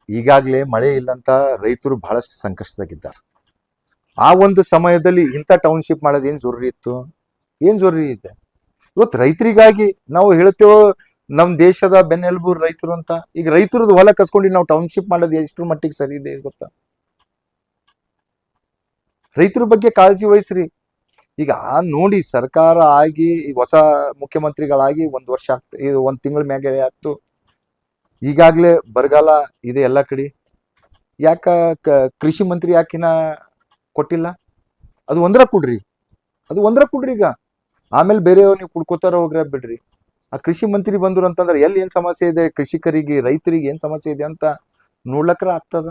ಈಗಾಗಲೇ ಮಳೆ ಇಲ್ಲಂತ ರೈತರು ಬಹಳಷ್ಟು ಸಂಕಷ್ಟದಾಗಿದ್ದಾರೆ. ಆ ಒಂದು ಸಮಯದಲ್ಲಿ ಇಂಥ ಟೌನ್ಶಿಪ್ ಮಾಡೋದು ಏನು ಜರೂರಿ ಇತ್ತು? ಏನು ಜರೂರಿ ಇದೆ? ಇವತ್ತು ರೈತರಿಗಾಗಿ ನಾವು ಹೇಳ್ತೇವೋ ನಮ್ಮ ದೇಶದ ಬೆನ್ನೆಲುಬು ರೈತರು ಅಂತ. ಈಗ ರೈತರದ್ದು ಹೊಲ ಕಸ್ಕೊಂಡು ನಾವು ಟೌನ್ಶಿಪ್ ಮಾಡೋದು ಎಷ್ಟರ ಮಟ್ಟಿಗೆ ಸರಿ ಇದೆ ಗೊತ್ತಾ? ರೈತರ ಬಗ್ಗೆ ಕಾಳಜಿ ವಹಿಸ್ರಿ. ಈಗ ನೋಡಿ, ಸರ್ಕಾರ ಆಗಿ ಈಗ ಹೊಸ ಮುಖ್ಯಮಂತ್ರಿಗಳಾಗಿ 1 ವರ್ಷ ಆಗ್ತದೆ, ಇದು 1 ತಿಂಗಳ ಮ್ಯಾಗೆ ಆಗ್ತು. ಈಗಾಗಲೇ ಬರಗಾಲ ಇದೆ ಎಲ್ಲ ಕಡೆ. ಯಾಕ ಕೃಷಿ ಮಂತ್ರಿ ಯಾಕಿನ ಕೊಟ್ಟಿಲ್ಲ? ಅದು ಒಂದರ ಕೊಡ್ರಿ, ಈಗ ಆಮೇಲೆ ಬೇರೆ ನೀವು ಕುಡ್ಕೋತಾರ ಹೋಗ್ರ ಬಿಡ್ರಿ. ಆ ಕೃಷಿ ಮಂತ್ರಿ ಬಂದ್ರು ಅಂತಂದ್ರೆ ಎಲ್ಲಿ ಏನ್ ಸಮಸ್ಯೆ ಇದೆ, ಕೃಷಿಕರಿಗೆ ರೈತರಿಗೆ ಏನ್ ಸಮಸ್ಯೆ ಇದೆ ಅಂತ ನೋಡ್ಲಕ್ರ ಆಗ್ತದ.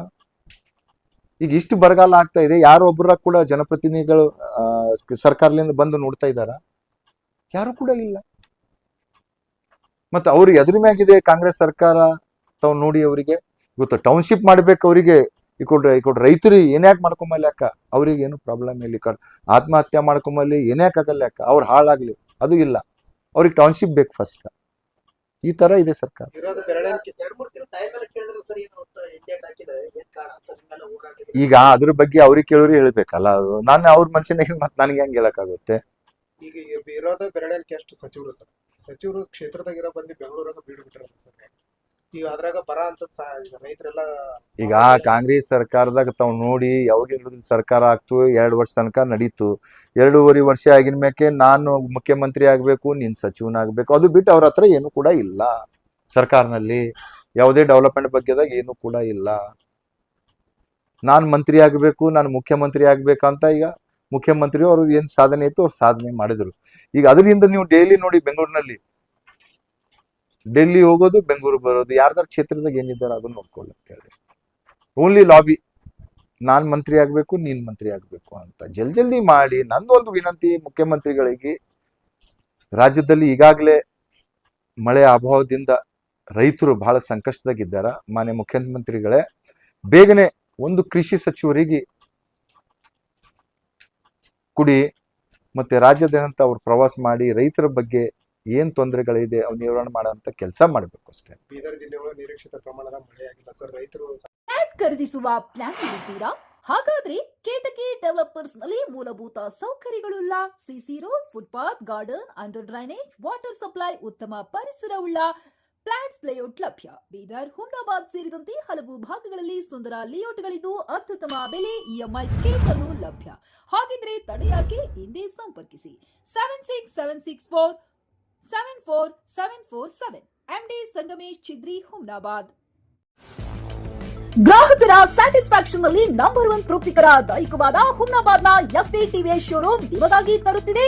ಈಗ ಇಷ್ಟು ಬರಗಾಲ ಆಗ್ತಾ ಇದೆ, ಯಾರೊಬ್ಬರ ಕೂಡ ಜನಪ್ರತಿನಿಧಿಗಳು ಸರ್ಕಾರದಿಂದ ಬಂದು ನೋಡ್ತಾ ಇದ್ದಾರ? ಯಾರು ಕೂಡ ಇಲ್ಲ. ಮತ್ತೆ ಅವ್ರಿಗೆ ಎದ್ರ ಮ್ಯಾಗಿದೆ ಕಾಂಗ್ರೆಸ್ ಸರ್ಕಾರ ತಾವ್ ನೋಡಿ. ಅವರಿಗೆ ಗೊತ್ತ ಟೌನ್ಶಿಪ್ ಮಾಡ್ಬೇಕು, ಅವರಿಗೆ ಈ ಕೊಡ್ರಿ ರೈತರು ಏನ್ಯಾಕೆ ಮಾಡ್ಕೊಂಬಲ್ಲಿ ಯಾಕ? ಅವ್ರಿಗೆ ಏನು ಪ್ರಾಬ್ಲಮ್ ಇಲ್ಲ. ಆತ್ಮಹತ್ಯೆ ಮಾಡ್ಕೊಂಬಲ್ಲಿ ಏನ್ಯಾಕೆ ಆಗಲ್ಲ ಯಾಕ? ಅವ್ರು ಹಾಳಾಗ್ಲಿ, ಅದು ಇಲ್ಲ. ಅವ್ರಿಗೆ ಟೌನ್ಶಿಪ್ ಬೇಕು ಫಸ್ಟ್. ಈ ತರ ಇದೆ ಸರ್ಕಾರ. ಈಗ ಅದ್ರ ಬಗ್ಗೆ ಅವ್ರಿಗೆ ಕೇಳೋರು ಹೇಳ್ಬೇಕಲ್ಲ. ನಾನು ಅವ್ರ ಮನುಷ್ಯನಾಗ ಮತ್ತೆ ನನಗೆ ಹೆಂಗ್ ಹೇಳಕ್ಕಾಗುತ್ತೆ? ಈಗ ವಿರೋಧ ಬೆರಳಿಕೆ ಎಷ್ಟು ಸಚಿವರು ಕ್ಷೇತ್ರದಾಗಿರೋ ಬಂದು ಬೆಂಗಳೂರಾಗ ಬೀಡ್ಬಿಟ್ರ ಸರ್. ಈಗ ಅದ್ರಾಗ ಬರ ಅಂತ ರೈತರೆಲ್ಲ ಈಗ ಕಾಂಗ್ರೆಸ್ ಸರ್ಕಾರದಾಗ ತಾವ್ ನೋಡಿ, ಯಾವಾಗ ಸರ್ಕಾರ ಆಗ್ತು 2 ವರ್ಷ ತನಕ ನಡೀತು. 2.5 ವರ್ಷ ಆಗಿನ ಮ್ಯಾಕೆ ನಾನು ಮುಖ್ಯಮಂತ್ರಿ ಆಗ್ಬೇಕು, ನೀನ್ ಸಚಿವನಾಗ್ಬೇಕು, ಅದು ಬಿಟ್ಟು ಅವ್ರ ಹತ್ರ ಏನು ಕೂಡ ಇಲ್ಲ. ಸರ್ಕಾರನಲ್ಲಿ ಯಾವುದೇ ಡೆವಲಪ್ಮೆಂಟ್ ಬಗ್ಗೆದಾಗ ಏನು ಕೂಡ ಇಲ್ಲ. ನಾನ್ ಮಂತ್ರಿ ಆಗ್ಬೇಕು, ನಾನು ಮುಖ್ಯಮಂತ್ರಿ ಆಗ್ಬೇಕಂತ ಈಗ ಮುಖ್ಯಮಂತ್ರಿ ಅವ್ರದ್ದು ಏನ್ ಸಾಧನೆ ಇತ್ತು ಅವ್ರು ಸಾಧನೆ ಮಾಡಿದ್ರು. ಈಗ ಅದರಿಂದ ನೀವು ಡೈಲಿ ನೋಡಿ, ಬೆಂಗಳೂರಿನಲ್ಲಿ ಡೆಲ್ಲಿ ಹೋಗೋದು, ಬೆಂಗಳೂರು ಬರೋದು, ಯಾರ್ದಾರ ಕ್ಷೇತ್ರದಾಗ ಏನಿದ್ದಾರೆ ಅದನ್ನ ನೋಡ್ಕೊಳ್ಳಕ್ಕೆ ಹೇಳಿ. ಓನ್ಲಿ ಲಾಬಿ, ನಾನ್ ಮಂತ್ರಿ ಆಗ್ಬೇಕು, ನೀನ್ ಮಂತ್ರಿ ಆಗ್ಬೇಕು ಅಂತ ಜಲ್ದಿ ಮಾಡಿ. ನಂದೊಂದು ವಿನಂತಿ ಮುಖ್ಯಮಂತ್ರಿಗಳಿಗೆ, ರಾಜ್ಯದಲ್ಲಿ ಈಗಾಗಲೇ ಮಳೆ ಅಭಾವದಿಂದ ರೈತರು ಬಹಳ ಸಂಕಷ್ಟದಾಗಿದ್ದಾರ. ಮಾನ್ಯ ಮುಖ್ಯಮಂತ್ರಿಗಳೇ, ಬೇಗನೆ ಒಂದು ಕೃಷಿ ಸಚಿವರಿಗೆ ಕುಡಿ ಮತ್ತೆ ರಾಜ್ಯದಾದ್ಯಂತ ಅವ್ರು ಪ್ರವಾಸ ಮಾಡಿ ರೈತರ ಬಗ್ಗೆ ಏನ್ ತೊಂದರೆಗಳಿದೆ ಅವ್ ನಿವಾರಣೆ ಮಾಡೋಂತ ಕೆಲಸ ಮಾಡ್ಬೇಕು ಅಷ್ಟೇ. ಬೀದರ್ ಜಿಲ್ಲೆ ಒಳಗೆ ನಿರೀಕ್ಷಿತ ಪ್ರಮಾಣದ ಮಳೆ ಆಗಿಲ್ಲ ಸರ್. ರೈತರು ಖರೀದಿಸುವ ಪ್ಲಾನ್ ಇದ್ದೀರಾ? ಹಾಗಾದ್ರೆ ಕೇತಕಿ ಡೆವಲಪರ್ಸ್ ನಲ್ಲಿ ಮೂಲಭೂತ ಸೌಕರ್ಯಗಳುಳ್ಳ CC road, footpath, garden, under drainage, water supply, ಉತ್ತಮ ಪರಿಸರವುಳ್ಳ ಫ್ಲಾಟ್ಸ್ ಲೇಔಟ್ ಲಭ್ಯ. ಬೀದರ್, ಹುಮ್ನಾಬಾದ್ ಸೇರಿದಂತೆ ಹಲವು ಭಾಗಗಳಲ್ಲಿ ಸುಂದರ ಲೇಔಟ್ಗಳಿದ್ದು ಅತ್ಯುತ್ತಮ ಬೆಲೆ, ಇಎಂಐ ಸ್ಕೀಮ್ಸ್ ಅನ್ನು ಲಭ್ಯ. ಹಾಗಿದ್ರೆ ತಡೆಯಾಕೆ? ಹಿಂದೆ ಸಂಪರ್ಕಿಸಿ 7676474747 ಎಂಡಿ ಸಂಗಮೇಶ್ ಚಿದ್ರಿ, ಹುಮ್ನಾಬಾದ್. ಗ್ರಾಹಕರ ಸ್ಯಾಟಿಸ್ಫ್ಯಾಕ್ಷನ್ ನಲ್ಲಿ ನಂಬರ್ 1 ತೃಪ್ತಿಕರ ದೈಹಿಕವಾದ ಹುಮ್ನಾಬಾದ್ನ ಎಸ್ವಿ ಟಿವಿಎಸ್ ಶೋರೂಮ್ ನಿಮಗಾಗಿ ತರುತ್ತಿದೆ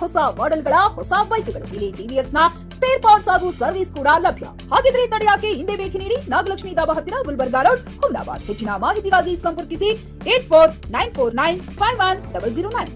ಹೊಸ ಮಾಡೆಲ್ಗಳ ಹೊಸ ಬೈಕ್ಗಳು. ಇಲ್ಲಿ ಟಿವಿಎಸ್ ನ ಸ್ಪೇರ್ ಪಾರ್ಟ್ಸ್ ಹಾಗೂ ಸರ್ವಿಸ್ ಕೂಡ ಲಭ್ಯ. ಹಾಗಿದ್ರೆ ತಡೆಯಾಕೆ? ಹಿಂದೆ ಭೇಟಿ ನೀಡಿ, ನಾಗಲಕ್ಷ್ಮಿ ದಾಬಾ ಹತ್ತಿರ, ಗುಲ್ಬರ್ಗಾ ರೋಡ್, ಹುಮ್ನಾಬಾದ್. ಹೆಚ್ಚಿನ ಮಾಹಿತಿಗಾಗಿ ಸಂಪರ್ಕಿಸಿ 8494951009.